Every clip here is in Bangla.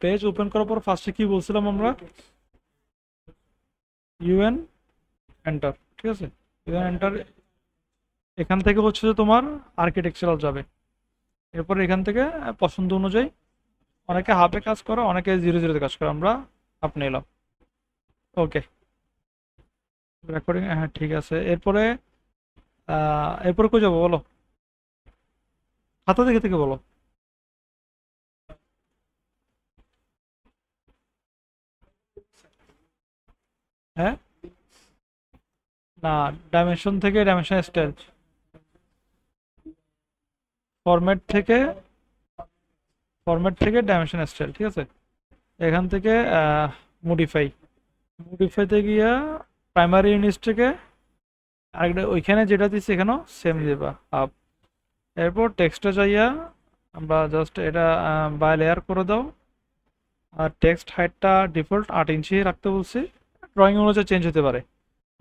পেজ ওপেন করার পর ফার্স্টে কি বলছিলাম আমরা? ইউএন এন্টার, ঠিক আছে। ইউএন এন্টার, এখান থেকে হচ্ছে যে তোমার আর্কিটেকচারাল যাবে। এরপর এখান থেকে পছন্দ অনুযায়ী, অনেকে হাফে কাজ করে, অনেকে 0-0 কাজ করে, আমরা হাফ নিলাম। ওকে, রেকর্ডিং, হ্যাঁ ঠিক আছে। এরপরে এরপরে কই যাবো বলো? খাতা দেখে থেকে বলো। হ্যাঁ, না, ডাইমেনশন থেকে ডাইমেনশন স্টাইল, ফরম্যাট থেকে, ডাইমেনশন স্টাইল, ঠিক আছে। এখান থেকে মডিফাই, মডিফাইতে গিয়া প্রাইমারি ইউনিট থেকে আরেকটা ওইখানে যেটা দিচ্ছি এখানেও সেম দিবা আপ। এরপর টেক্সটে যাইয়া আমরা জাস্ট এটা বাই লেয়ার করে দাও। আর টেক্সট হাইটটা ডিফল্ট 8 ইঞ্চি রাখতে বলছি, ড্রয়িং অনুযায়ী চেঞ্জ হতে পারে।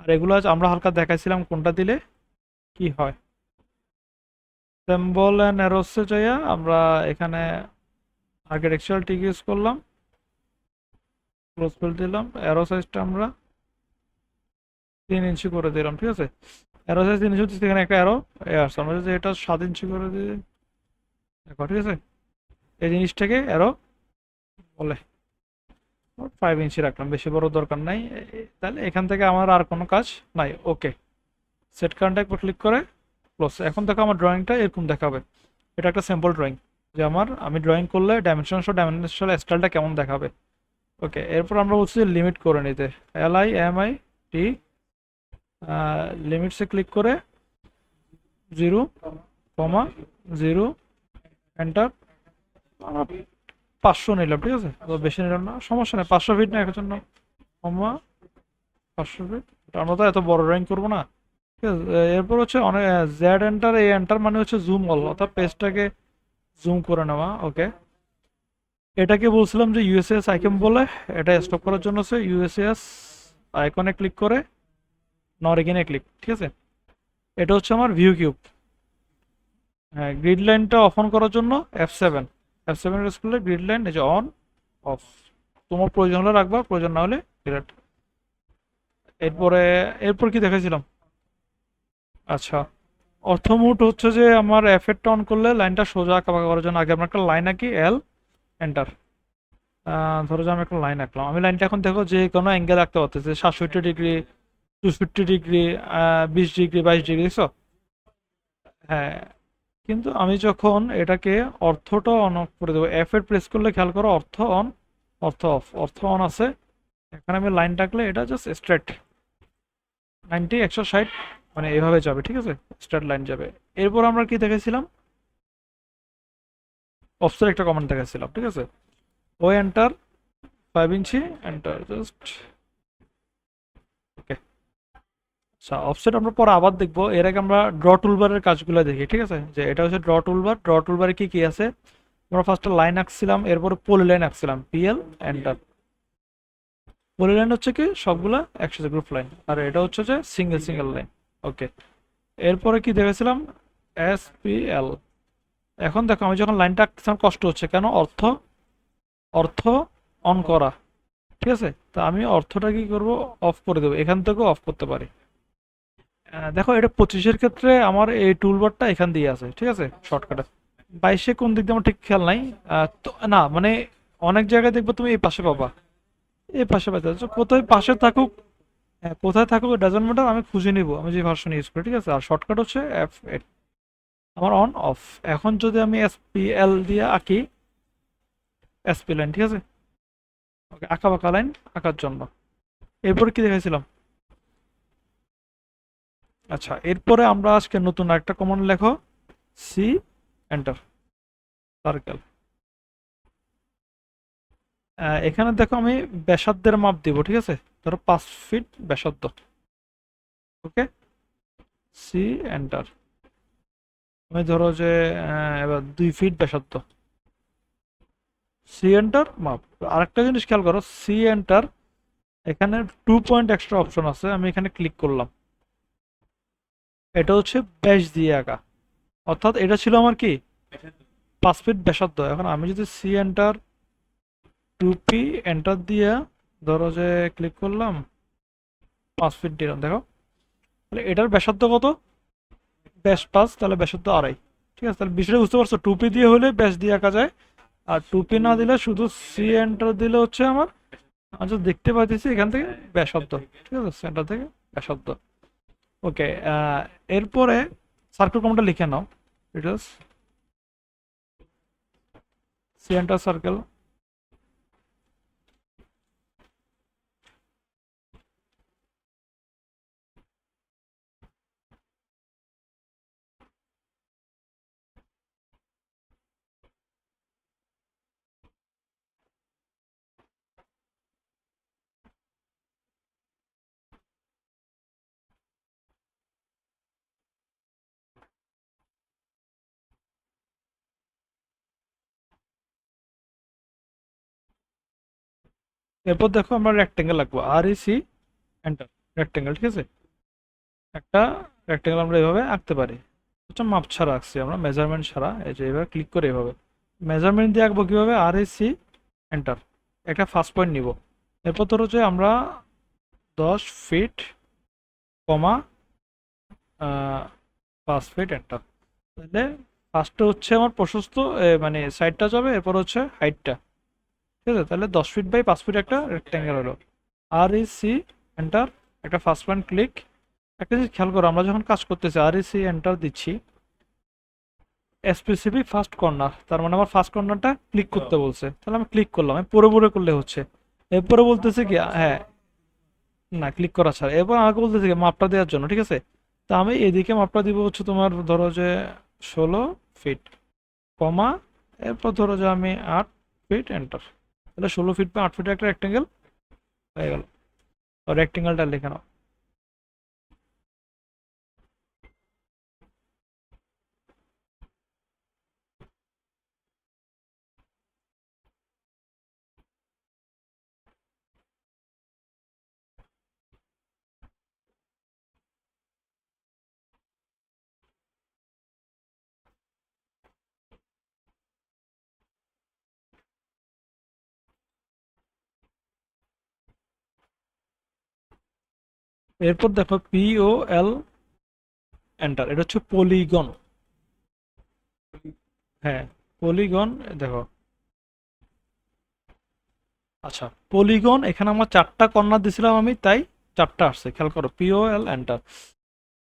আর এগুলো আজ আমরা হালকা দেখাইছিলাম কোনটা দিলে কি হয়। সিম্বল অ্যান্ড অ্যারোসে যাইয়া আমরা এখানে আর্কিটেকচারাল টিক ইউজ করলাম, ক্লোজ ফিল দিলাম, অ্যারো সাইজটা আমরা 3 ইঞ্চি করে দিলাম, ঠিক আছে। অ্যারো সাইজ 3 ইঞ্চি হচ্ছে, এখানে একটা অ্যারো আসছে, আমরা যদি এটা 7 ইঞ্চি করে দিই, দেখো ঠিক আছে, এই জিনিসটাকে অ্যারো বলে। 5 ইঞ্চি রাখলাম, বেশি বড় দরকার নাই। তাহলে এখান থেকে আমার আর কোনো কাজ নাই। ওকে, সেট কারেন্ট একবার ক্লিক করে ক্লোজ। এখন দেখো আমার ড্রয়িংটা এরকম দেখাবে। এটা একটা স্যাম্পল ড্রয়িং, যে আমি ড্রয়িং করলে ডাইমেনশনাল স্টাইলটা কেমন দেখাবে। ওকে, এরপর আমরা বলছি যে লিমিট করে নিতে, LIMIT, লিমিটসে ক্লিক করে 0,0 এন্টার। আমরা 500 নিলাম, ঠিক আছে, তো বেশি নিলাম না, সমস্যা নেই, 500 ফিট না এর জন্য, কমা 500 ফিট। আমরা তো এত বড় ড্রয়িং করবো না, ঠিক আছে। এরপর হচ্ছে অনেক জেড এন্টার, এই এন্টার মানে হচ্ছে জুম অল, অর্থাৎ পেজটাকে জুম করে নেওয়া। ওকে, এটাকে বলছিলাম যে ইউএসএস আইকন বলে, এটা স্টপ করার জন্য হচ্ছে ইউএসএস আইকনে ক্লিক করে নর এগেনে ক্লিক, ঠিক আছে। এটা হচ্ছে আমার ভিউ কিউব। হ্যাঁ, গ্রিড লাইনটা অফ অন করার জন্য F7, F7 প্রেস করলে গ্রিড লাইন এই যে অন অফ, তোমার প্রয়োজন হলে রাখবা, প্রয়োজন না হলে ডিলেট। এরপরে এরপর কি দেখাইছিলাম? আচ্ছা, অর্থমুট হচ্ছে যে আমার এফেক্টটা অন করলে লাইনটা সোজা আঁকা বাঁকা করার জন্য আগে আমরা একটা লাইন আঁকি, এন্টার। ধরো যে আমি একটা লাইন আঁকলাম, আমি লাইনটা এখন দেখো যে কোনো অ্যাঙ্গেল আঁকতে পারতেছি, 67 ডিগ্রি, 64 ডিগ্রি, 20 ডিগ্রি, 22 ডিগ্রি, দেখছো? হ্যাঁ, কিন্তু আমি যখন এটাকে অর্থটা অন অফ করে দেবো, এফ এর প্রেস করলে খেয়াল করো, অর্থ অন, অর্থ অফ, অর্থ অন আছে। এখানে আমি লাইন টাকলে এটা জাস্ট স্ট্রেট 160, মানে এভাবে যাবে, ঠিক আছে, স্ট্রেট লাইন যাবে। এরপর আমরা কি দেখেছিলাম? অফসেট একটা কমান্ড দেখেছিলাম, ঠিক আছে। ও এন্টার 5 ইঞ্চি, এন্টার জাস্ট। ওকে, আচ্ছা, অফসেট আমরা পরে আবার দেখবো, এর আগে আমরা ড্র টুলবারের কাজগুলো দেখি, ঠিক আছে। যে এটা হচ্ছে ড্র টুলবার, ড্র টুলবারে কি কি আছে? আমরা ফার্স্টে লাইন আঁকছিলাম, এরপরে পলি লাইন আঁকছিলাম, PL এন্টার। পলি লাইন হচ্ছে কি সবগুলা একসাথে গ্রুপ লাইন, আর এটা হচ্ছে যে সিঙ্গেল সিঙ্গেল লাইন। ওকে, এরপরে কি দেখেছিলাম? SPL। এখন দেখো আমি যখন লাইনটা আঁকতে আমার কষ্ট হচ্ছে কেন? অর্থ, অর্থ অন করা, ঠিক আছে। তো আমি অর্থটা কি করব? অফ করে দেবো, এখান থেকেও অফ করতে পারি। দেখো এটা 25-এর ক্ষেত্রে আমার এই টুলবারটা এখান দিয়ে আছে, ঠিক আছে, শর্টকাটে। 22-এ কোন দিক দিয়ে আমার ঠিক খেয়াল নাই। তো না মানে অনেক জায়গায় দেখবো তুমি এই পাশে পাবা, এই পাশে পাইতে যাচ্ছ, কোথায় পাশে থাকুক, কোথায় থাকুক ডাজন্ট ম্যাটার, আমি খুঁজে নিব আমি যে ভার্সন ইউজ করি, ঠিক আছে। আর শর্টকাট হচ্ছে F8, আমার অন অফ। এখন যদি আমি SPL দিয়ে আঁকি, SP লাইন, ঠিক আছে, ওকে, আঁকা বাঁকা লাইন আঁকার জন্য। এরপরে কি দেখাইছিলাম? আচ্ছা, এরপরে আমরা আজকে নতুন একটা কমান্ড লেখো, সি এন্টার, সার্কেল। এখানে দেখো আমি ব্যাসার্ধের মাপ দিব, ঠিক আছে, ধরো 5 ফিট ব্যাসার্ধ। ওকে, সি এন্টার। আমি ধরো যে এবার 2 ফিট ব্যাসার্ধ, সি এন্টার মাপ। আরেকটা জিনিস খেয়াল করো, সি এন্টার, এখানে 2 পয়েন্ট এক্সট্রা অপশন আছে, আমি এখানে ক্লিক করলাম, এটা হচ্ছে ব্যাস দিয়ে আঁকা, অর্থাৎ এটা ছিল আমার কি 5 ফিট ব্যাসার্ধ। এখন আমি যদি সি এন্টার 2p এন্টার দিয়ে ধরো যে ক্লিক করলাম, 5 ফিট দিলাম, দেখো তাহলে এটার ব্যাসার্ধ কত? ব্যাস 5, তাহলে ব্যাসার্ধ আড়াই। ঠিক আছে, তাহলে বিষয়টা বুঝতে পারছো, 2p দিয়ে হলে ব্যাস দিয়ে আঁকা যায়, আর 2p না দিলে শুধু সি এন্টার দিলে হচ্ছে আমার, আচ্ছা দেখতে পাচ্ছি এখান থেকে ব্যাসার্ধ। ঠিক আছে, সেন্টার থেকে ব্যাসার্ধ। ওকে, এরপরে সার্কেল কমান্ডটা লিখে নাও। Details C enter circle. এরপর দেখো আমরা রেক্টেঙ্গেল রাখবো, R E C enter, rectangle. ঠিক আছে, একটা রেক্টেঙ্গেল আমরা এভাবে আঁকতে পারি, হচ্ছে মাপ ছাড়া আঁকছি আমরা, মেজারমেন্ট ছাড়া। এই যে এভাবে ক্লিক করে এভাবে মেজারমেন্ট দিয়ে আঁকবো কিভাবে, আর ই সি এন্টার, একটা ফার্স্ট পয়েন্ট নিব। এরপর ধরো যে আমরা 10 ফিট কমা 5 ফিট এন্টার। তাহলে ফার্স্টে হচ্ছে আমার প্রশস্ত মানে সাইডটা যাবে, এরপর হচ্ছে হাইটটা। ঠিক আছে, তাহলে 10 ফিট বাই 5 ফিট একটা রেক্ট্যাঙ্গেল হলো। আর ই সি এন্টার, একটা ফার্স্ট পয়েন্ট ক্লিক। একটা জিনিস খেয়াল করো, আমরা যখন কাজ করতেছি আর ই সি এন্টার দিচ্ছি, স্পেসিফিক ফার্স্ট কর্নার, তার মানে আমার ফার্স্ট কর্নারটা ক্লিক করতে বলছে, তাহলে আমি ক্লিক করলাম, আমি পরে পরে করলে হচ্ছে। এরপরে বলতেছে কি, হ্যাঁ, না ক্লিক করা ছাড়া। এরপর আমাকে বলতেছে কি মাপটা দেওয়ার জন্য। ঠিক আছে, তা আমি এদিকে মাপটা দিব হচ্ছে তোমার ধরো যে 16 ফিট কমা, এরপর ধরো যে আমি 8 ফিট এন্টার। তাহলে 16 ফিট বা 8 ফিটের একটা রেক্টেঙ্গেল হয়ে গেল। রেক্টেঙ্গেলটা লিখে নাও। এরপর দেখো পি ও এল এন্টার, এটা হচ্ছে পলিগন। হ্যাঁ, পলিগন। দেখো, আচ্ছা পলিগন, এখানে আমার 4টা কর্নার দিছিলাম আমি, তাই 4টা আসছে। খেয়াল করো, P O L enter,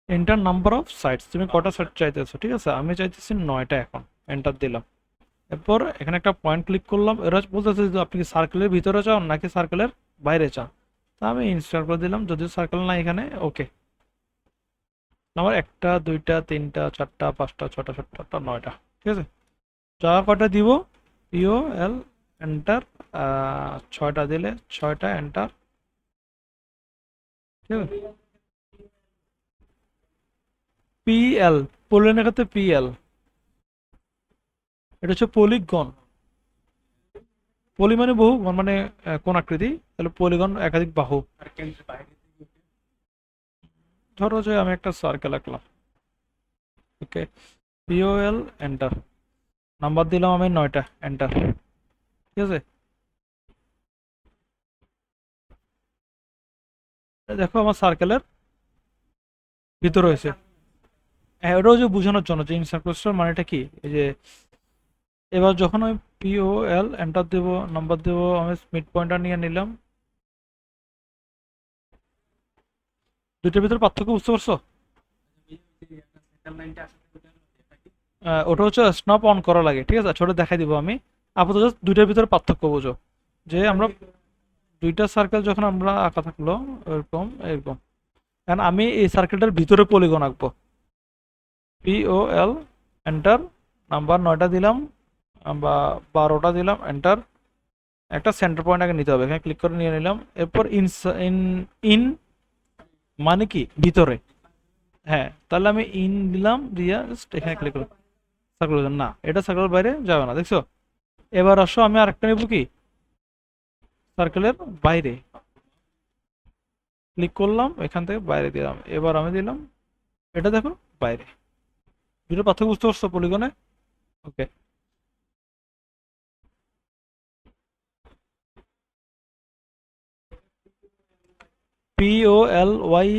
enter number of sides, তুমি কটা সাইড চাইতেছো? ঠিক আছে, আমি চাইতেছি 9টা, এখন এন্টার দিলাম। এরপর এখানে একটা পয়েন্ট ক্লিক করলাম, এরা বলতেছে যে আপনি কি সার্কেলের ভিতরে চান নাকি সার্কেলের বাইরে চান। তা আমি ইনস্টল করে দিলাম, যদিও সার্কেল না এখানে। ওকে, আমার 1টা 2টা 3টা 4টা 5টা 6টা 7টা 8টা 9টা। ঠিক আছে, যা কটা দিব, ইও এল এন্টার, 6টা দিলে 6টা এন্টার। ঠিক আছে, পি এল, পলিগনের ক্ষেত্রে পি এল, এটা হচ্ছে পলিগন। পলি মানে বহু, গণ মানে কোন আকৃতি, তাহলে পলিগন একাধিক বাহু। ধরো যে আমি একটা সার্কেল আঁকলাম। ওকে, পিওএল এন্টার, নাম্বার দিলাম আমি 9টা এন্টার। ঠিক আছে, দেখো আমার সার্কেলের ভিতরে হয়েছে। হ্যাঁ, ওটাও যে বোঝানোর জন্য যে ইনসার্কুলার মানেটা কি, এই যে এবার যখন আমি পিওএল এন্টার দেব, নাম্বার দেব, আমি মিড পয়েন্টার নিয়ে নিলাম। দুইটার ভিতরে পার্থক্য বুঝতে পারছো? ওটা হচ্ছে স্নপ অন করা লাগে। ঠিক আছে, ছোট দেখাই দিব আমি, আপাতত জাস্ট দুইটার ভিতরে পার্থক্য বোঝো। যে আমরা দুইটা সার্কেল যখন আমরা আঁকা থাকলো এরকম এরকম, কারণ আমি এই সার্কেলটার ভিতরে পলিগন আঁকবো। পিওএল এন্টার, নাম্বার 9টা দিলাম বা 12টা দিলাম এন্টার। একটা সেন্টার পয়েন্ট আগে নিতে হবে, এখানে ক্লিক করে নিয়ে নিলাম। এরপর ইন ইন ইন মানে কি ভিতরে। হ্যাঁ, তাহলে আমি ইন দিলাম, দিয়া জাস্ট এখানে ক্লিক করলাম। সার্কেল না, এটা সার্কেলের বাইরে যাবে না, দেখছো? এবার আসো, আমি আরেকটা নেবো কি, সার্কেলের বাইরে ক্লিক করলাম, এখান থেকে বাইরে দিলাম। এবার আমি দিলাম, এটা দেখো বাইরে। দুটো পার্থক্য বুঝতে পারছো পলিগনে? ওকে, POLY,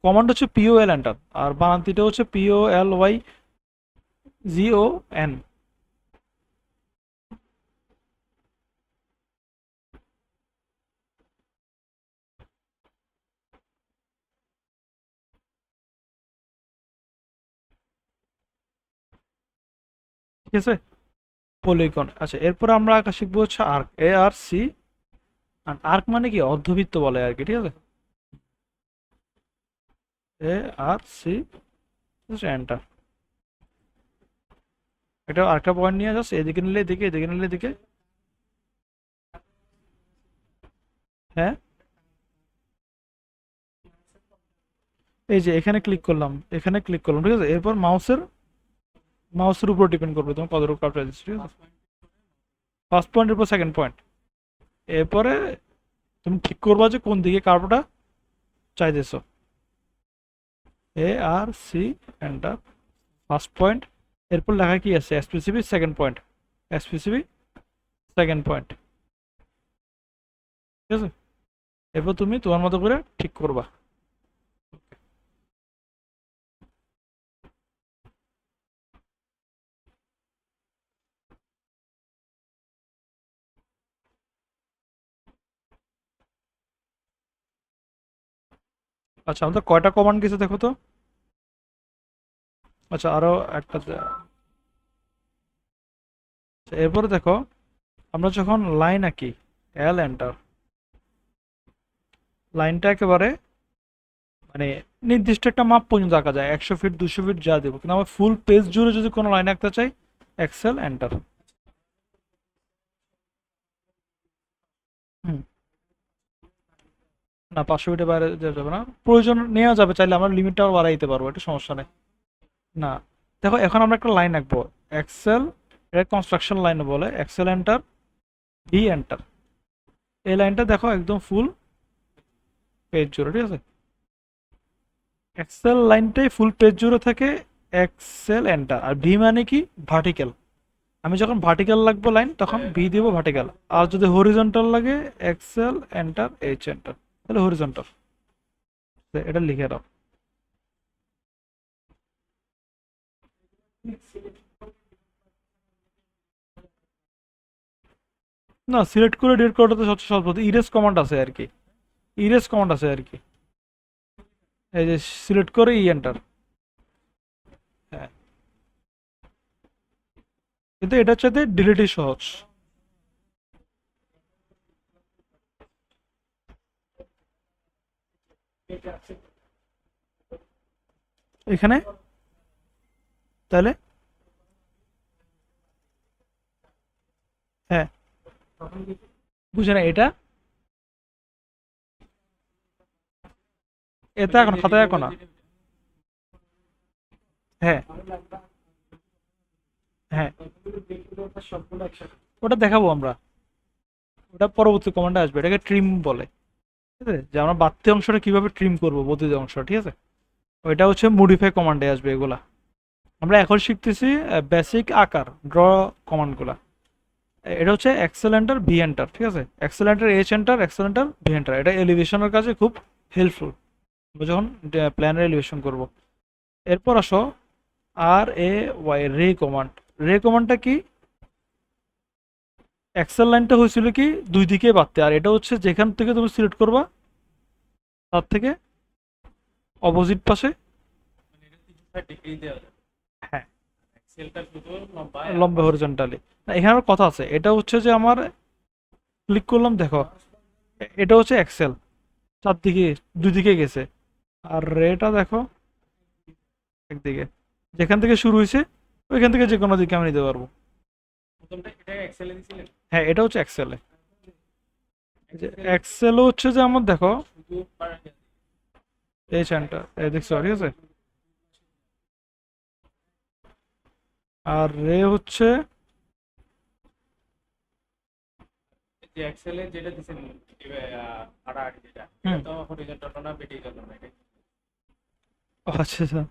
কমান্ড হচ্ছে POL এন্টার, আর বানানটিটা হচ্ছে POLYGON। ঠিক আছে, পলিগন। আচ্ছা, এরপরে আমরা শিখবো হচ্ছে আর্ক, ARC। আর আর্ক মানে কি, অর্ধবৃত্ত বলে আর কি, ঠিক আছে। ARC, enter. এটা আরেকটা পয়েন্ট নিয়ে যাচ্ছে, এদিকে নিলে এদিকে, এদিকে নিলে এদিকে। হ্যাঁ, এই যে এখানে ক্লিক করলাম, এখানে ক্লিক করলাম, ঠিক আছে। এরপর মাউসের উপর ডিপেন্ড করবে তোমার কতটুকু কার্ভ চাইছে, ঠিক আছে। ফার্স্ট পয়েন্টের পর সেকেন্ড পয়েন্ট, এরপরে তুমি ঠিক করবা যে কোন দিকে কার্ভটা চাইতেছো। ARC, enter, first point. এরপর লেখা কি আছে, SPCB second point, SPCB second point, ঠিক আছে। এরপর তুমি তোমার মতো করে ঠিক করবা। আচ্ছা, আমাদের কয়টা কমান্ড গেছে দেখো তো। আচ্ছা, আরো একটা এরপরে দেখো, আমরা যখন লাইন আঁকি, L এন্টার, লাইনটা একেবারে মানে নির্দিষ্ট একটা মাপ পর্যন্ত আঁকা যায়, 100 ফিট 200 ফিট যা দেবো, কিন্তু আমার ফুল পেজ জুড়ে যদি কোনো লাইন আঁকতে চাই, এক্সেল এন্টার। হুম, না 500 ফিটের বাইরে যাওয়া যাবে না, প্রয়োজন নেওয়া যাবে, চাইলে আমরা লিমিটটা বাড়াই দিতে পারবো, এটা সমস্যা নেই। না, দেখো এখন আমরা একটা লাইন আঁকবো, এক্সেল, এটা কনস্ট্রাকশন লাইন বলে, এক্সেল এন্টার, ভি এন্টার। এই লাইনটা দেখো একদম ফুল পেজ জুড়ে, ঠিক আছে। এক্সেল লাইনটাই ফুল পেজ জুড়ে থাকে, এক্সেল এন্টার। আর ভি মানে কি, ভার্টিক্যাল। আমি যখন ভার্টিক্যাল লাগবো লাইন, তখন ভি দিব ভার্টিক্যাল। আর যদি হরিজন্টাল লাগে, এক্সেল এন্টার, এইচ এন্টার, তাহলে হরিজন্টাল। এটা লিখে দাও। না, সিলেক্ট করে ডিলিট করাটা তো সবচেয়ে সহজ পদ্ধতি, ইরেজ কমান্ড আছে আর কি, ইরেজ কমান্ড আছে আর কি। এই যে সিলেক্ট করে এন্টার। হ্যাঁ, কিন্তু এটার চাইতে ডিলিটই সহজ। এখানে তাহলে, হ্যাঁ, বুঝে না এটা, এটা এখন খাতায় এখন না। হ্যাঁ, হ্যাঁ, ওটা দেখাবো আমরা, ওটা পরবর্তী কমান্ডে আসবে, এটাকে ট্রিম বলে, ঠিক আছে। যে আমরা বাড়তি অংশটা কিভাবে ট্রিম করবো, বর্ধিত অংশ, ঠিক আছে। ওইটা হচ্ছে মডিফাই কমান্ডে আসবে এগুলা। আমরা এখন শিখতেছি বেসিক আকার ড্র কমান্ডগুলা। এটা হচ্ছে এক্সেলেন্টার ভি এন্টার, ঠিক আছে। এক্সেলেন্টার এইচ এন্টার, এক্সেলেন্টার ভি এন্টার, এটা এলিভেশনের কাজে খুব হেল্পফুল, আমরা যখন প্ল্যানের এলিভেশন করব। এরপর আসো RAY, রে কমান্ড। রে কমান্ডটা কি, এক্সেল লাইনটা হয়েছিল কি দুই দিকে বাড়তে, আর এটা হচ্ছে যেখান থেকে তুমি সিলেক্ট করবা তার থেকে অপোজিট পাশে। হ্যাঁ, লম্বা হরিজন্টালি। এখানে আমার কথা আছে, এটা হচ্ছে যে আমার ক্লিক করলাম, দেখো এটা হচ্ছে এক্সেল, চারদিকে দুই দিকে গেছে। আর রেটা দেখো একদিকে, যেখান থেকে শুরু হয়েছে ওইখান থেকে যে কোনো দিকে আমি নিতে পারবো। হ্যাঁ, এটা হচ্ছে এক্সেলে। এক্সেল হচ্ছে যে আমার দেখো এই চ্যানটা, এই দেখছো, ঠিক আছে। আর রে হচ্ছে, হুম, আচ্ছা আচ্ছা,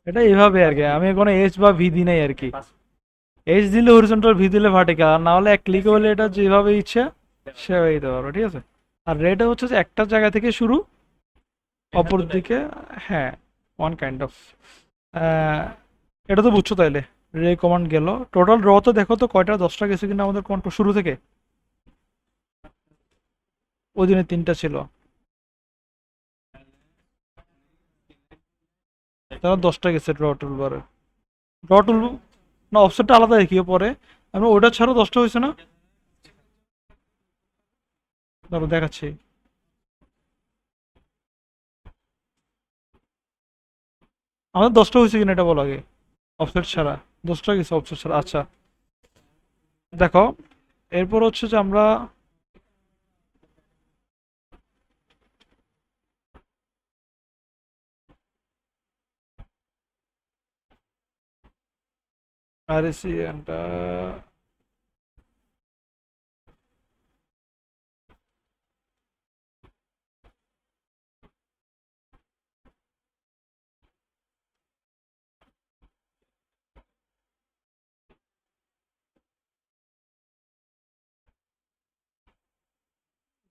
এটা এইভাবে আর কি, আমি কোনো এইচ বা ভি দিই নাই আর কি। এইচ দিলে হরিজন্টাল, ভি দিলে ভার্টিক্যাল, আর না হলে এক ক্লিক হলে এটা যেভাবে ইচ্ছা সেভাবে দিতে পারো, ঠিক আছে। আর রেড হচ্ছে যে একটা জায়গা থেকে শুরু, অপর দিকে। হ্যাঁ, ওয়ান কাইন্ড অফ। এটা তো বুঝছো তাইলে। রে কমান্ড গেল, টোটাল র তো দেখো তো কয়টা, 10টা গেছে কিনা আমাদের কন্ট্রোল শুরু থেকে। ওই দিনে 3টা ছিল, তাহলে 10টা গেছে ড্র টুলবারে। ড্র টুল না, অফসেটটা আলাদা দেখিও পরে। আমরা ওটা ছাড়া 10টা হয়েছে না? ধরো দেখাচ্ছি। আমাদের 10টা হয়েছে কিনা এটা বলো আগে। অফসেট ছাড়া 10টা গেছে, অফসেট ছাড়া। আচ্ছা, দেখো এরপর হচ্ছে যে আমরা আরএসি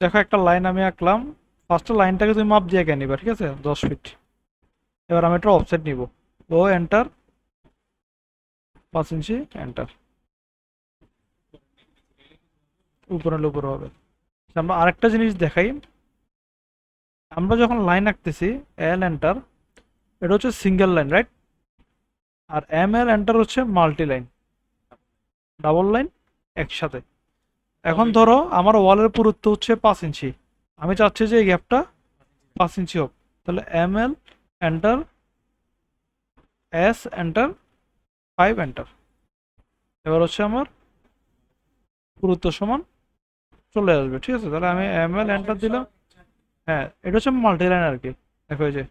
দেখো একটা লাইন আমি আঁকলাম। ফার্স্ট লাইনটাকে তুমি মাপ দিয়ে এঁকে নিবা, ঠিক আছে, 10 ফিট। এবার আমি একটা অফসেট নিব, ও এন্টার, 5 ইঞ্চি এন্টার, উপরে হলে উপরে হবে। আচ্ছা, আমরা আরেকটা জিনিস দেখাই। আমরা যখন লাইন আঁকতেছি, এল এন্টার, এটা হচ্ছে সিঙ্গেল লাইন, রাইট? আর এম এল এন্টার হচ্ছে মাল্টি লাইন, ডাবল লাইন একসাথে। এখন ধরো আমার ওয়ালের পুরুত্ব হচ্ছে 5 ইঞ্চি, আমি চাচ্ছি যে এই গ্যাপটা 5 ইঞ্চি হোক। তাহলে M L enter, S enter, 5 enter. এবার হচ্ছে আমার পুরুত্ব সমান চলে আসবে, ঠিক আছে। তাহলে আমি এম এল এন্টার দিলাম। হ্যাঁ, এটা হচ্ছে মাল্টি লাইন আর কি। দেখো এই যে,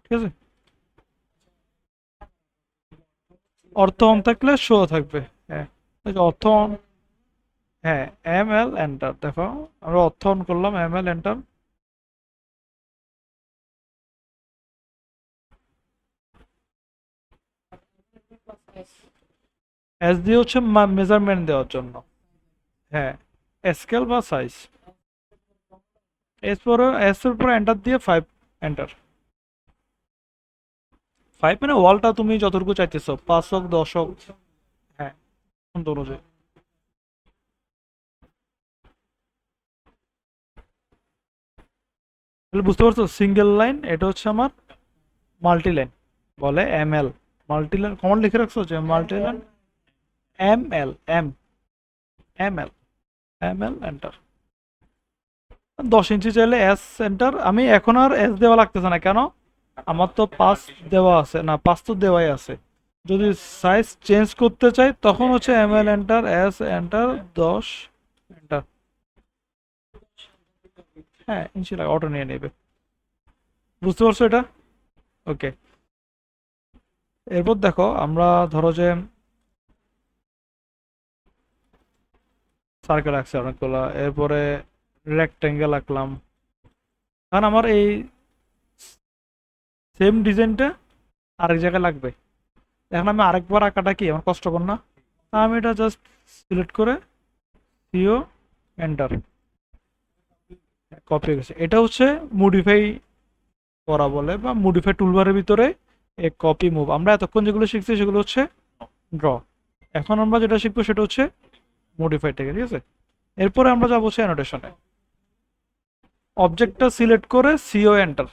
ঠিক আছে। অর্থ অন থাকলে শো থাকবে। হ্যাঁ, এই যে অর্থ অন। হ্যাঁ, এম এল এন্টার, দেখো আমরা অর্থ অন করলাম, এম এল এন্টার। এস দিয়ে হচ্ছে মেজারমেন্ট দেওয়ার জন্য। হ্যাঁ, স্কেল বা সাইজ। এস এর পরে এন্টার দিয়ে 5 এন্টার। 5 মানে ওয়ালটা তুমি যতটুকু চাইতেছো, 5 হোক 10 হোক। হ্যাঁ, কোন অনুযায়ী। তাহলে বুঝতে পারছো, সিঙ্গেল লাইন এটা হচ্ছে আমার মাল্টি লাইন, বলে M L. Multi line command লিখে রাখছো যে multi line, M L, M L, M L enter. 10 inch চাইলে এস এন্টার। আমি এখন আর এস দেওয়া লাগতেছে না, কেন? আমার তো 5 দেওয়া আছে, না 5 তো দেওয়াই আছে। যদি সাইজ চেঞ্জ করতে চাই তখন হচ্ছে M L enter, S enter, 10 enter. হ্যাঁ, ইঞ্চি লাগে, অটো নিয়ে নেবে। বুঝতে পারছো এটা? ওকে। এরপর দেখো আমরা ধরো যে সার্কেল আঁকছি অনেকগুলা, এরপরে রেক্টেঙ্গেল আঁকলাম। কারণ আমার এই সেম ডিজাইনটা আরেক জায়গায় লাগবে। এখন আমি আরেকবার আঁকাটা কি আমার কষ্টকর না? আমি এটা জাস্ট সিলেক্ট করে সিও এন্টার, কপি গেছে। এটা হচ্ছে মডিফাই করা বলে, বা মডিফাই টুলবারের ভিতরে এই কপি মুভ। আমরা এতক্ষণ যেগুলো শিখছি সেগুলো হচ্ছে ড্র। এখন আমরা যেটা শিখবো সেটা হচ্ছে মডিফাই থেকে, ঠিক আছে। এরপরে আমরা যাবো হচ্ছে অ্যানোটেশনে। অবজেক্টটা সিলেক্ট করে সিও এন্টার।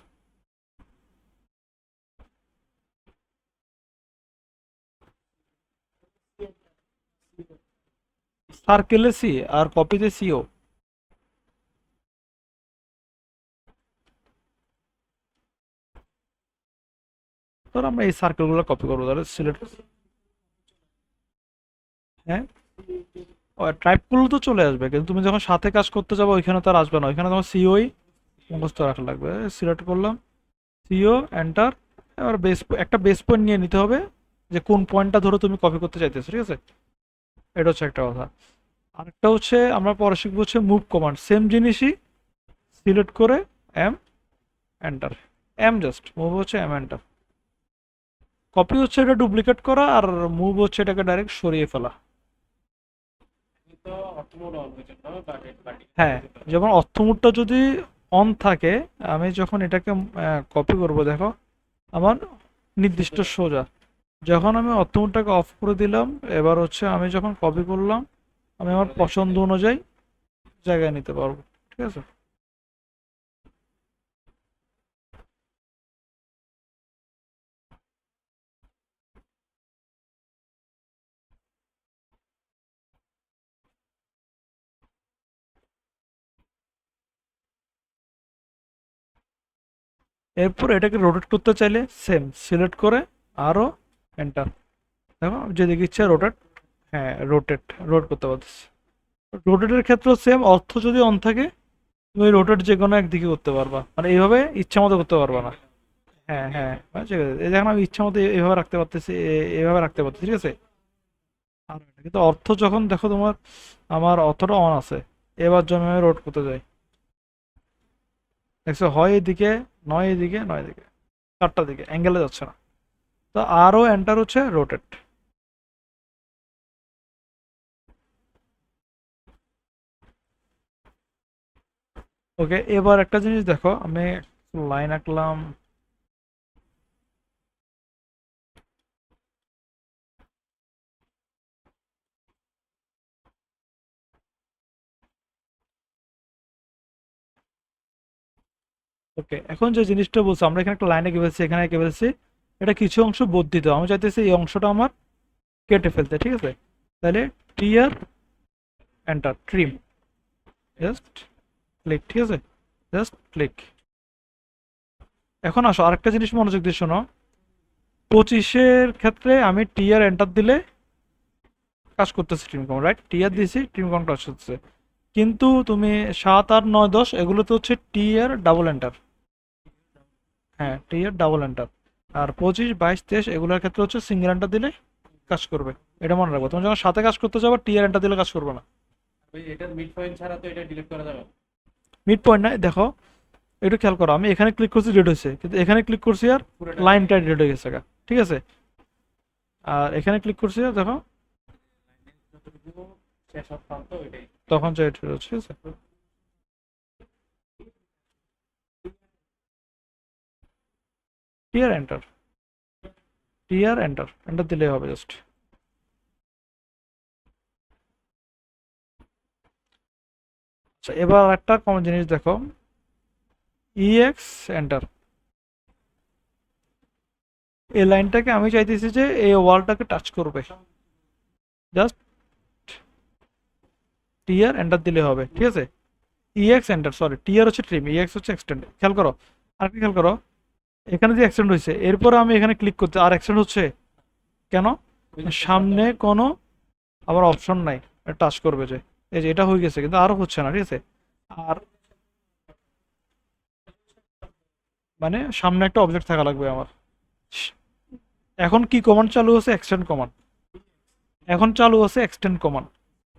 সার্কেলে সি আর কপিতে সিও। ধর আমরা এই সার্কেলগুলো কপি করবো, তাহলে সিলেক্ট। হ্যাঁ, টাইপ করলে তো চলে আসবে, কিন্তু তুমি যখন সাথে কাজ করতে যাবো ওইখানে তো আর আসবে না। ওইখানে তোমার সিওই মুখস্থ রাখা লাগবে। সিলেক্ট করলাম, সিও এন্টার। এবার একটা বেস পয়েন্ট নিয়ে নিতে হবে, যে কোন পয়েন্টটা ধরো তুমি কপি করতে চাইতেছো, ঠিক আছে। এটা হচ্ছে একটা কথা। আরেকটা হচ্ছে আমরা পরে শিখবো হচ্ছে মুভ কমান্ড। সেম জিনিসই, সিলেক্ট করে M enter, M just move হচ্ছে এম এন্টার। কপি হচ্ছে এটা ডুপ্লিকেট করা, আর মুভ হচ্ছে এটাকে ডাইরেক্ট সরিয়ে ফেলা। হ্যাঁ, যেমন অর্থ মোডটা যদি অন থাকে, আমি যখন এটাকে কপি করব, দেখো আমার নির্দিষ্ট সোজা, যখন আমি অর্থ মোডটাকে অফ করে দিলাম, এবার হচ্ছে আমি যখন কপি করলাম, আমি আমার পছন্দ অনুযায়ী জায়গায় নিতে পারবো। ঠিক আছে। এরপর এটাকে রোটেট করতে চাইলে সেম সিলেক্ট করে আরও এন্টার। দেখো যেদিকে ইচ্ছা রোটেট, হ্যাঁ রোটেট, রোট করতে পারতেছি। রোটেটের ক্ষেত্রেও সেম, অর্থ যদি অন থাকে তুমি রোটেট যে কোনো একদিকে করতে পারবা, মানে এইভাবে ইচ্ছা মতো করতে পারবা না। হ্যাঁ হ্যাঁ, ঠিক আছে, এই দেখেন আমি ইচ্ছা মতো এইভাবে রাখতে পারতেছি, এইভাবে রাখতে পারতেছি, ঠিক আছে। আর কিন্তু অর্থ যখন দেখো তোমার, আমার অর্থটা অন আছে, এবার জন্য আমি রোট করতে যাই, দেখছো হয় এদিকে, নয় এদিকে, নয় এদিকে, চারটা দিকে অ্যাঙ্গেলে যাচ্ছে না। তো আরও এন্টার হচ্ছে রোটেট। ওকে, এবার একটা জিনিস দেখো, আমি লাইন আঁকলাম। ওকে, এখন যে জিনিসটা বলছি, আমরা এখানে একটা লাইনে এঁকে ফেলছি, এখানে এঁকে ফেলছি, এটা কিছু অংশ বর্ধিত, আমি চাইতেছি এই অংশটা আমার কেটে ফেলতে, ঠিক আছে। তাহলে টিয়ার এন্টার ট্রিম, জাস্ট ক্লিক, ঠিক আছে, জাস্ট ক্লিক। এখন আসো আরেকটা জিনিস মনোযোগ দিয়ে শোনো, 25-এর ক্ষেত্রে আমি টিয়ার এন্টার দিলে কাজ করতেছে ট্রিম কমান্ড, রাইট, টিয়ার দিয়েছি ট্রিম কমান্ড কাজ করতেছে। কিন্তু তুমি 7, 8, 9, 10 এগুলোতে হচ্ছে টিয়ার ডাবল এন্টার। হ্যাঁ, টিয়ার ডাবল এন্টার। আর 25, 22, 23 এগুলোর ক্ষেত্রে হচ্ছে সিঙ্গেল এন্টার দিলে কাজ করবে। এটা মনে রাখবো, তুমি যখন সাথে কাজ করতে যাবো টিয়ার এন্টার দিলে কাজ করবে না। মিড পয়েন্ট নাই, দেখো একটু খেয়াল করো, আমি এখানে ক্লিক করছি রেড হয়েছে, কিন্তু এখানে ক্লিক করছি আর লাইনটা রেড হয়ে গেছে গা, ঠিক আছে। আর এখানে ক্লিক করছি আর দেখো তখন যে রেড হচ্ছে, ঠিক আছে। টিয়ার এন্টার, টিয়ার এন্টার, এন্টার দিলেই হবে জাস্ট। আচ্ছা, এবার একটা কমন জিনিস দেখো, ইএক্স এন্টার, এই লাইনটাকে আমি চাইতেছি যে এই ওয়ালটাকে টাচ করবে, জাস্ট টিয়ার এন্টার দিলে হবে, ঠিক আছে। ইএক্স এন্টার, সরি টিয়ার হচ্ছে ট্রিম, ইএক্স হচ্ছে এক্সটেন্ড, খেয়াল করো। আর কি খেয়াল করো, এখানে যে এক্সটেন্ড হয়েছে, এরপরে আমি এখানে ক্লিক করতে আর এক্সটেন্ড হচ্ছে কেন, সামনে কোনো আমার অপশন নাই টাচ করবে যে, এই যে এটা হয়ে গেছে কিন্তু আরো হচ্ছে না, ঠিক আছে। আর মানে সামনে একটা অবজেক্ট থাকা লাগবে আমার। এখন কি কমান্ড চালু আছে, এক্সটেন্ড কমান্ড, এখন চালু আছে এক্সটেন্ড কমান্ড।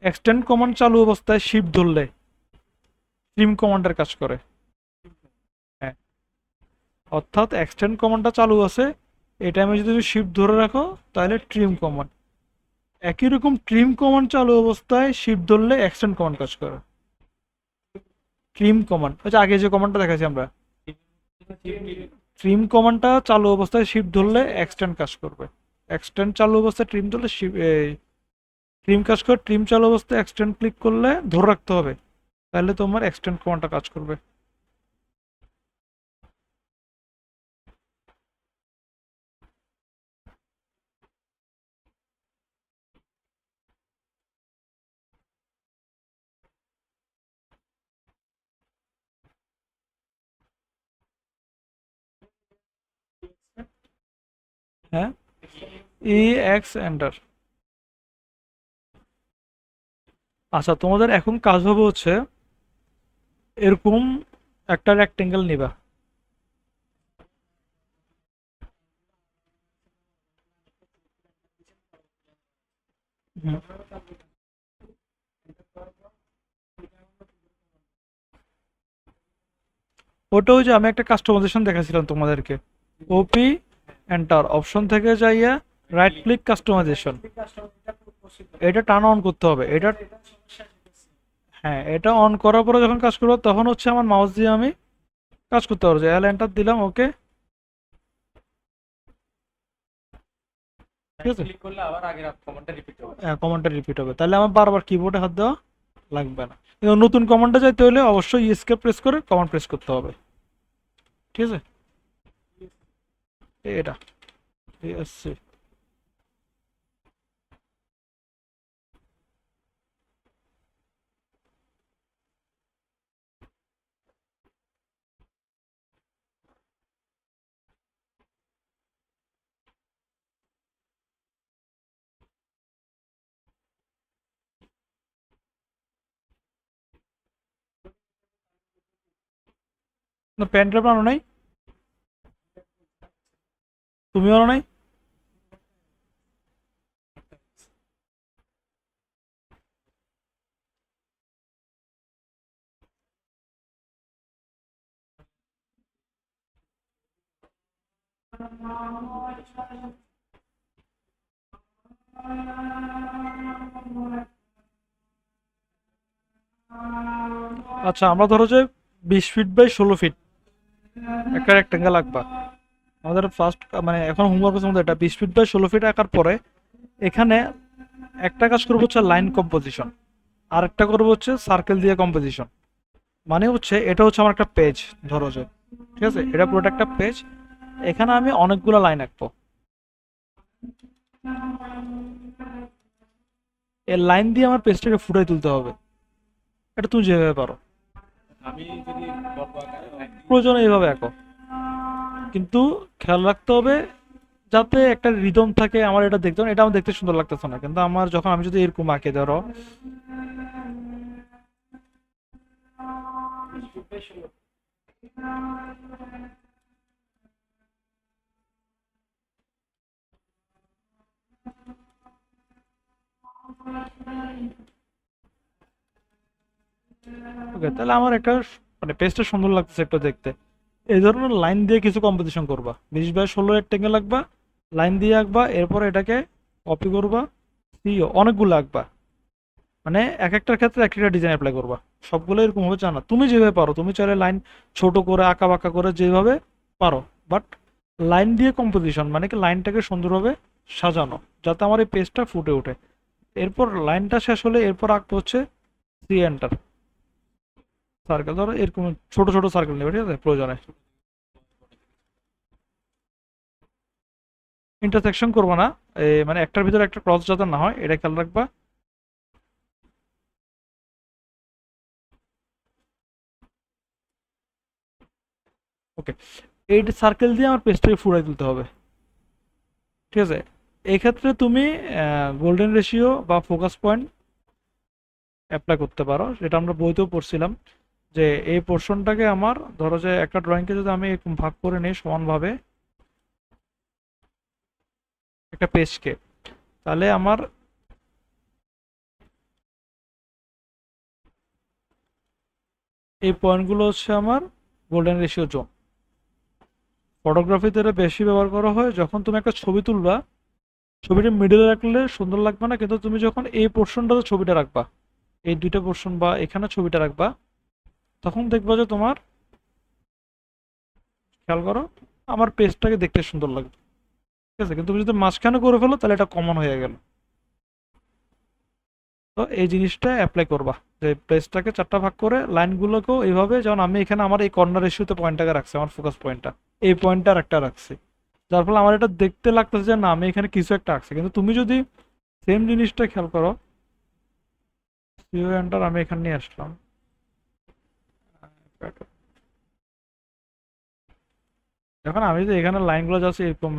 এক্সটেন্ড কমান্ড চালু অবস্থায় শিফট ধরলে ট্রিম কমান্ডের কাজ করে। হ্যাঁ, অর্থাৎ এক্সটেন্ড কমান্ডটা চালু আছে, এই টাইমে যদি তুমি শিফট ধরে রাখো তাহলে ট্রিম কমান্ড। একই রকম ট্রিম কমান্ড চালু অবস্থায় শিফট ধরলে এক্সটেন্ড কমান্ড কাজ করে। ট্রিম কমান্ড আচ্ছা, আগে যে কমান্ডটা দেখাচ্ছি আমরা, ট্রিম কমান্ডটা চালু অবস্থায় শিফট ধরলে এক্সটেন্ড কাজ করবে। এক্সটেন্ড চালু অবস্থায় ট্রিম ধরলে ট্রিম কাজ করে, ট্রিম চালু অবস্থায় এক্সটেন্ড ক্লিক করলে ধরে রাখতে হবে, তাহলে তোমার এক্সটেন্ড কমান্ডটা কাজ করবে। হ্যাঁ, ই এক্স এন্টার। আচ্ছা, তোমাদের এখন কাজ হবে হচ্ছে এরকম একটা রেক্টেঙ্গেল নিবা। হুম। ওটা ওই যে আমি একটা কাস্টমাইজেশন দেখাছিলাম তোমাদেরকে, ওপি এন্টার অপশন থেকে যাইয়া রাইট ক্লিক কাস্টমাইজেশন, এটা টার্ন অন করতে হবে, এটা হ্যাঁ, এটা অন করার পরে যখন কাজ করবো তখন হচ্ছে আমার মাউস দিয়ে আমি কাজ করতে পারবো, যে এল এন্টার দিলাম, ওকে। ঠিক আছে, ক্লিক করলে আবার আগের কমান্ডটা রিপিট হবে। কমান্ডটা রিপিট হবে, তাহলে আমার বারবার কিবোর্ডে হাত দেওয়া লাগবে না। কিন্তু নতুন কমান্ডে যাইতে হলে অবশ্যই এসকেপ প্রেস করে কমান্ড প্রেস করতে হবে। ঠিক আছে, এটা এসসি। না, পেন ড্রাইভ আনো নাই? তুমি আনো নাই? আচ্ছা, আমরা ধরো যে 20 ফিট বাই 16 ফিট একটা রেক্টেঙ্গেল আঁকবা। আমাদের ফার্স্ট মানে এখন হোমওয়ার্ক আছে আমাদের, এটা 20 ফিট বাই 16 ফিট আঁকার পরে এখানে একটা কাজ করবো হচ্ছে লাইন কম্পোজিশন, আর একটা করবো হচ্ছে সার্কেল দিয়ে কম্পোজিশন। মানে হচ্ছে এটা হচ্ছে আমার একটা পেজ, ধরো যে, ঠিক আছে, এটা পুরোটা একটা পেজ। এখানে আমি অনেকগুলো লাইন আঁকবো। এই লাইন দিয়ে আমার পেজটাকে ফুটাই তুলতে হবে। এটা তুমি যেভাবে পারো, আমি যদি গল্প আকারে লাইন দিয়ে প্রয়োজনে এইভাবে আঁকো, কিন্তু খেয়াল রাখতে হবে যাতে একটা রিদম থাকে। আমার এটা দেখতে, এটা আমার দেখতে সুন্দর লাগতেছে না, কিন্তু আমার যখন আমি যদি এরকম আঁকে ধরো, ওকে, তাহলে আমার একটা মানে পেজটা সুন্দর লাগতেছে একটু দেখতে। এই ধরনের লাইন দিয়ে কিছু কম্পোজিশন করবা, 20 বাই 16 রেক্টেঙ্গেল আঁকবা, লাইন দিয়ে আঁকবা, এরপর এটাকে কপি করবা, সিও অনেকগুলো আঁকবা। মানে এক একটার ক্ষেত্রে এক একটা ডিজাইন অ্যাপ্লাই করবা। সবগুলো এরকম হবে জানা, তুমি যেভাবে পারো, তুমি চাইলে লাইন ছোট করে আঁকা বাঁকা করে যেভাবে পারো, বাট লাইন দিয়ে কম্পোজিশন মানে কি লাইনটাকে সুন্দরভাবে সাজানো, যাতে আমার এই পেজটা ফুটে ওঠে। এরপর লাইনটা শেষ হলে এরপর আঁকতে হচ্ছে সি এন্টার, সার্কেল ধরো এরকম ছোট ছোট সার্কেল নেবে, ঠিক আছে, প্রয়োজনে ইন্টারসেকশন করবো না। মানে একটার ভিতরে একটা ক্রস যাতে না হয় এটা খেয়াল রাখবা। ওকে, এই সার্কেল দিয়ে আমার পেজটাকে ফুরাই তুলতে হবে। ঠিক আছে, এই ক্ষেত্রে তুমি গোল্ডেন রেশিও বা ফোকাস পয়েন্ট অ্যাপ্লাই করতে পারো, যেটা আমরা বইতেও পড়ছিলাম। যে এই পোর্শনটাকে আমার ধরো যে একটা ড্রয়িংকে যদি আমি এরকম ভাগ করে নিই সমানভাবে একটা পেজকে, তাহলে আমার এই পয়েন্টগুলো হচ্ছে আমার গোল্ডেন রেশিও জোন। ফটোগ্রাফিতে এটা বেশি ব্যবহার করা হয় যখন তুমি একটা ছবি তুলবা, ছবিটা মিডলে রাখলে সুন্দর লাগবে না, কিন্তু তুমি যখন এই পোর্শনটাতে ছবিটা রাখবা, এই দুইটা পোর্শন বা এখানে ছবিটা রাখবা, তখন দেখবা যে তোমার, খেয়াল করো, আমার পেজটাকে দেখতে সুন্দর লাগবে। ঠিক আছে, কিন্তু তুমি যদি মাঝখানে করে ফেলো তাহলে এটা কমন হয়ে গেল। তো এই জিনিসটা অ্যাপ্লাই করবা, যে পেজটাকে চারটা ভাগ করে লাইনগুলোকেও এইভাবে, যেমন আমি এখানে আমার এই কর্নার ইস্যুতে পয়েন্টটাকে রাখছি, আমার ফোকাস পয়েন্টটা এই পয়েন্টটা আর একটা রাখছি, যার ফলে আমার এটা দেখতে লাগতেছে যে না আমি এখানে কিছু একটা আঁকছি। কিন্তু তুমি যদি সেম জিনিসটা খেয়াল করো, সিও এন্টার আমি এখানে নিয়ে আসলাম, এখন আমি যদি এখানে লাইনগুলো যাচ্ছি এরকম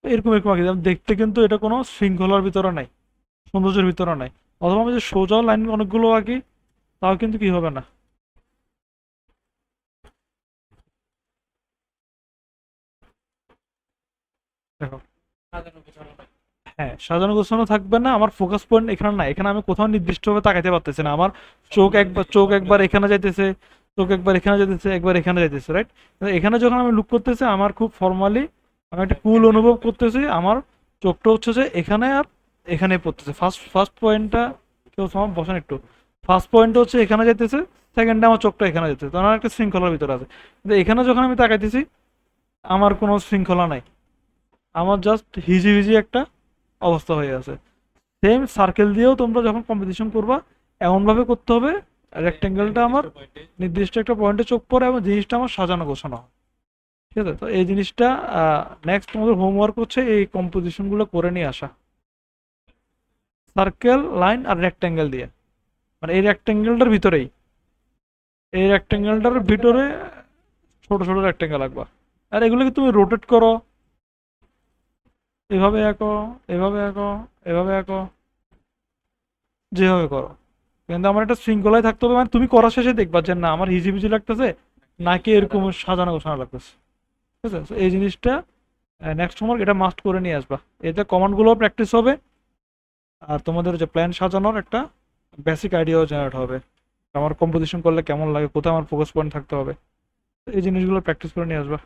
এরকম এরকম আঁকি, দেখতে কিন্তু এটা কোনো শৃঙ্খলার ভিতরে নাই, সৌন্দর্যের ভিতরে নাই। অথবা আমি যে সোজা লাইন অনেকগুলো আঁকি, তাও কিন্তু কি হবে না। দেখো, সাজানো গোছানো নাই। হ্যাঁ, সাজানো গোছানো থাকবে না, আমার ফোকাস পয়েন্ট এখানে না, এখানে আমি কোথাও নির্দিষ্টভাবে তাকাইতে পারতেছি না, আমার চোখ একবার এখানে যাইতেছে, চোখ একবার এখানে যাইতেছে, একবার এখানে যাইতেছে, রাইট? এখানে যখন আমি লুক করতেছি আমার খুব ফর্মালি আমি একটা কুল অনুভব করতেছি, আমার চোখটা হচ্ছে যে এখানে আর এখানে পড়তেছে। ফার্স্ট ফার্স্ট পয়েন্টটা কেউ সব বসেন একটু, ফার্স্ট পয়েন্ট হচ্ছে এখানে যাইতেছে, সেকেন্ডে আমার চোখটা এখানে যেতেছে, তখন একটা শৃঙ্খলার ভিতরে আছে। কিন্তু এখানে যখন আমি তাকাইতেছি আমার কোনো শৃঙ্খলা নাই, আমার জাস্ট হিজিবিজি একটা অবস্থা হয়ে আছে। সেম সার্কেল দিয়েও তোমরা যখন কম্পিটিশন করবা এমনভাবে করতে হবে রেক্টেঙ্গেলটা আমার নির্দিষ্ট একটা পয়েন্টে চোখ পড়ে এবং জিনিসটা আমার সাজানো গোছানো হয়। ঠিক আছে? তো এই জিনিসটা নেক্সট তোমাদের হোমওয়ার্ক হচ্ছে এই কম্পোজিশনগুলো করে নিয়ে আসা সার্কেল, লাইন আর রেক্টেঙ্গেল দিয়ে, মানে এই রেক্টেঙ্গেলটার ভিতরে ছোট ছোট রেক্টেঙ্গেল আঁকবা। আর এগুলোকে তুমি রোটেট করো, এভাবে আঁকো, এভাবে আঁকো, এভাবে আঁকো, যেভাবে করো, কিন্তু আমার একটা শৃঙ্খলায় থাকতে হবে, মানে তুমি করার শেষে দেখবা যে না আমার হিজিবিজি লাগতেছে নাকি এরকম সাজানো গোছানো লাগতেছে। ঠিক আছে? So এই জিনিসটা নেক্সট হোমওয়ার্ক এটা মাস্ট করে নিয়ে আসবা, এতে কমান্ডগুলো প্র্যাকটিস হবে আর তোমাদের যে প্ল্যান সাজানোর একটা বেসিক আইডিয়াও জেনারেট হবে, আমার কম্পোজিশন করলে কেমন লাগে, কোথায় আমার ফোকাস পয়েন্ট থাকতে হবে, এই জিনিসগুলো প্র্যাকটিস করে নিয়ে আসবা।